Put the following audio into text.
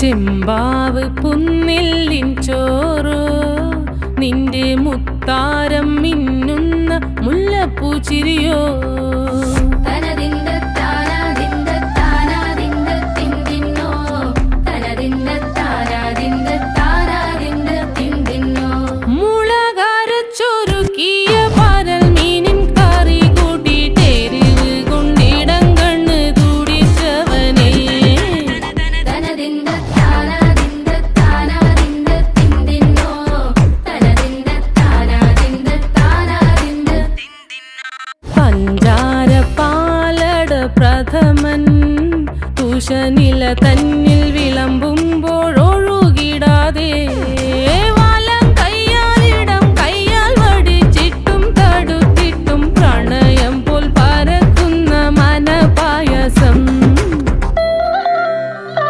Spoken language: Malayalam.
ചെമ്പാവ് പുന്നെല്ലിൻ ചോറോ നിന്റെ മുത്താരം മിന്നുന്ന മുല്ലപ്പൂച്ചിരിയോ പഞ്ചാര പാലട പ്രഥമൻ തുഷനില തന്നെ